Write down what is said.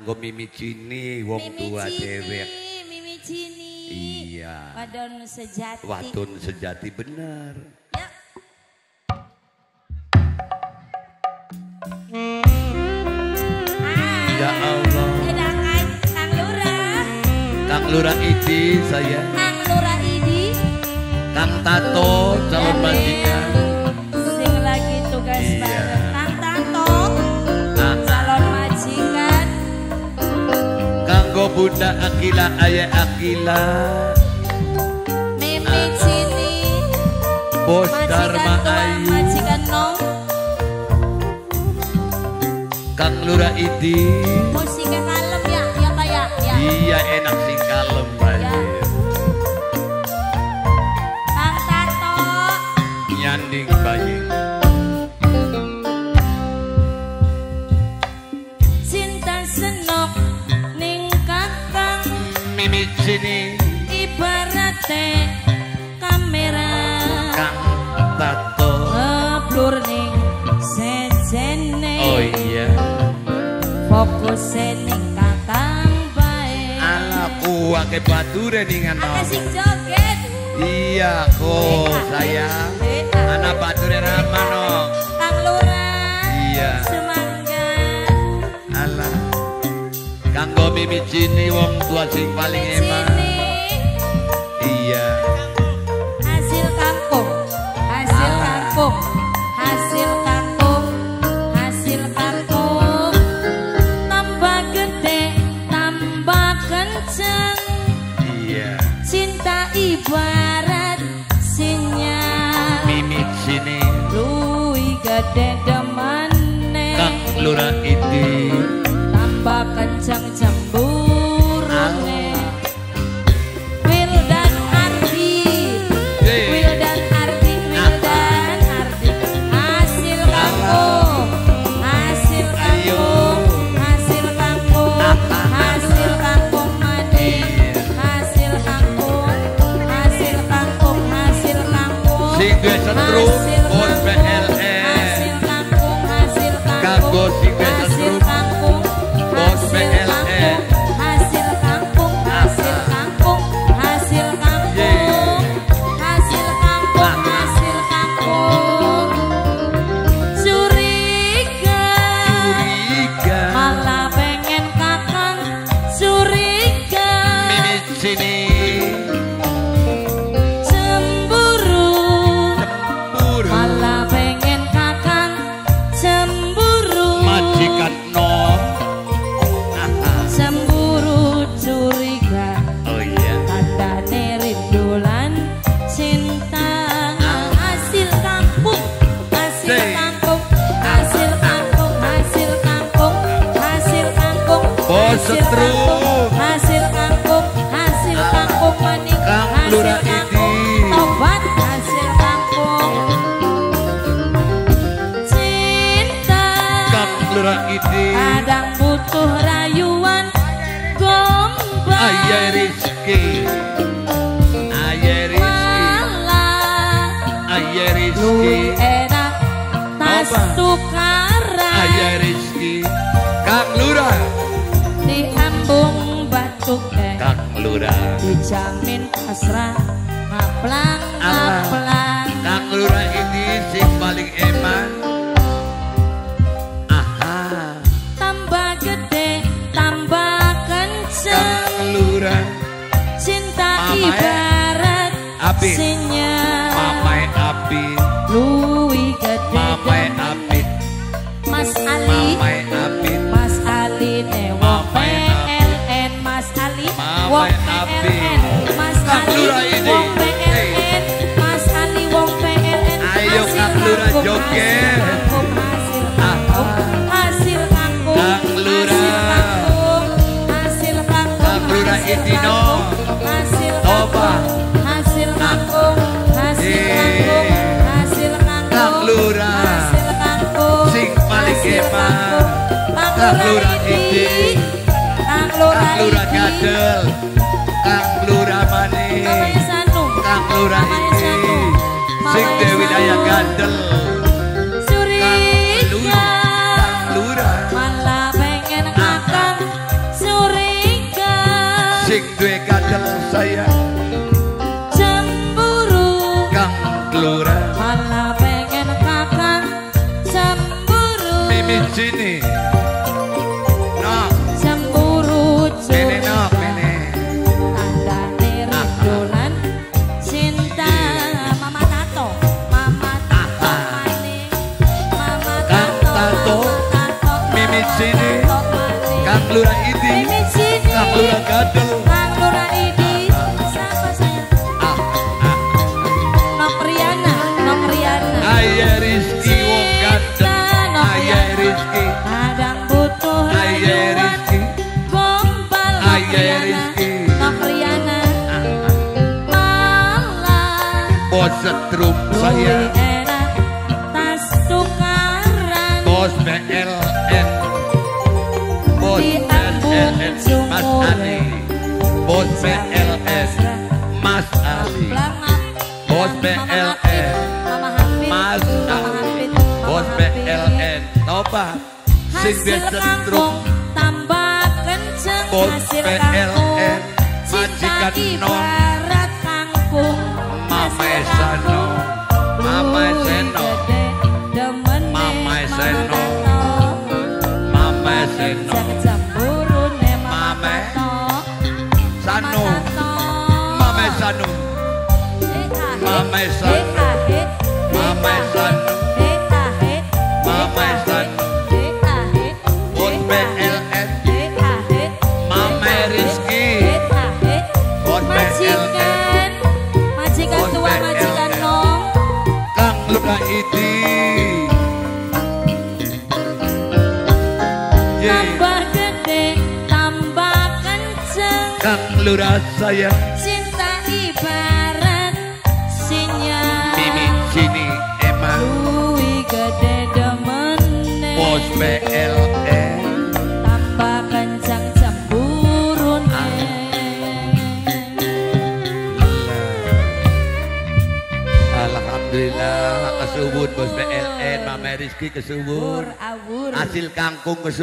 Nggo mimicini wong tua dewek. Mimicini. Iya. Wadon sejati. Wadon sejati bener. Ya. Ya Allah. Sedangkan Kang Lurah. Kang Lurah Idi saya. Kang Lurah Idi. Kang Tato calon majikan. Sing lagi tugas bareng. Kang Tato. Calon majikan. Kanggo Bunda Akila Ayah Akila. Mimicini. Bos Dharma Majikan tua, Ayu. majikan nom. Kang Lurah Idi. Musiknya kalem ya, ya Pak ya. Ya. Iya enak sing kalem banget. Kang Tato. Nyanding bayi. Cinta senok ning kakang Mimicini ibarate kamera. Kang Tato. Ngeblur ning sejene. Oh iya. Fokus ning kakang bae. Ala kuake bature ningan Ada sing joget. Iya kok sayang. Anak bature ramano. Kang Lurah. Iya. Semangga. Ala. Kanggo mimicini wong tua sing paling eman. Sini. Iya. Hasil kampung. Hasil kampung. Hasil kampung. Hasil kampung. Tambah gede, tambah kenceng. Iya. Cinta ibarat sinyal. Mimicini Luwih gede demane. Kang Lurah Idi. Tambah kenceng cemburune. Wildan Ardi. Wildan Ardi. Wildan Ardi. Hasil kampung. Hasil kampung. Hasil kampung. Hasil kampung mandi. Hasil kampung. Hasil kampung. Hasil kampung. Sing duwe setrum Hasil Bos kampung. PLN. Hasil kampung. Hasil Kanggo kampung. sing duwe Hasil setrum kampung. Bos Hasil PLN. kampung. Hasil kampung. Hasil kampung. Hasil kampung. Hasil kampung. Hasil kampung. Curiga. Curiga. Malah pengen kakang curiga. Mimicini Cemburu. Cemburu. Malah pengen kakang cemburu. Majikan nom. Cemburu curiga. Oh iya. Tandane rindulan cinta. Hasil kampung. Hasil kampung. Hasil kampung. Hasil kampung. Hasil kampung. Bos Hasil setrum. kampung. Hasil kampung. Hasil kampung maning. Kang Hasil Lurah kampung. Idi. Tobat hasil kampung. Cinta. Kang Lurah Idi. Kadang butuh rayuan gombal. Ayah Rizki. Ayah Rizki. Malah Ayah Rizki. luwih enak tas Apa? tukaran. Ayah Rizki. Kang Lurah. Diambung batuk Kang Lurah. dijamin pasrah ngaplang ngaplang. Kang Lurah ini sing paling eman. Aha. Tambah gede tambah kenceng. Kang Lurah. Cinta Mamae. ibarat Api. sinyal. Mamai Api. Luwih gede Mamai Api. Mas Ali. Mamai Api. Mas Ali ne wong Mamai PLN. Mas Ali Mamai wong Abi. PLN. Mas Kang Ali Lurah ini. wong PLN. Mas Ali wong PLN. Ayo Hasil Kang Lurah kampung, joget. hasil kampung, hasil kampung, hasil kampung, Kang Lurah. hasil kampung, hasil kampung, Kang Lurah hasil ini, no. kampung, hasil Toba. kampung, hasil kampung, hasil kampung, hasil kampung, Kang Lurah. hasil kampung, Sing paling hasil eman. kampung. Kang Lurah ini. Kang Kang Lurah Lurah ini. Gadel. Kang Lurah Manis. Namanya Sanu. Kang Lurah Namanya ini. Sanu. Sing Namanya Dewi Sanu. Daya Gadel. Curiga. Kang Lurah. Malah pengen ngakak sing duwe kadal sayang cemburu Kang Lurah malah pengen kakak cemburu mimicini nok cemburu mene nok mene tandane rindulan cinta mama tato maning mama Kang Tato mimicini Kang Lurah Idi Kang Lurah Gadel Kang Lurah Idi siapa saya Nok Riana Ayah Rizky wong gadel Ayah Rizky kadang butuh Ayah Rizky gombal Ayah Rizky Nok Riana malah bos setrum saya enak tas tukaran bos BLN bos BLN Mas Ali bos BLN Mas Ali bos BLN Mas Ali bos BLN Toba sing setrum tambah kenceng bos hasil BLN kangkung majikan cinta nom ibarat kangkung Mama Sano Mama Seno Mama Seno Mama Seno Mama Sano Mama Sano Mama Sano Mama Sano Mama Sano bos BLN Mama Rizky bos BLN majikan tua majikan nom Kang Lurah Idi tambah gede tambah kenceng Kang Lurah sayang cinta ibarat sinyal mimicini emang Lui gede demene bos BLN tambah kencang cemburune Alhamdulillah kesubur bos BLN Mama Rizky kesubur awur hasil kangkung kesubur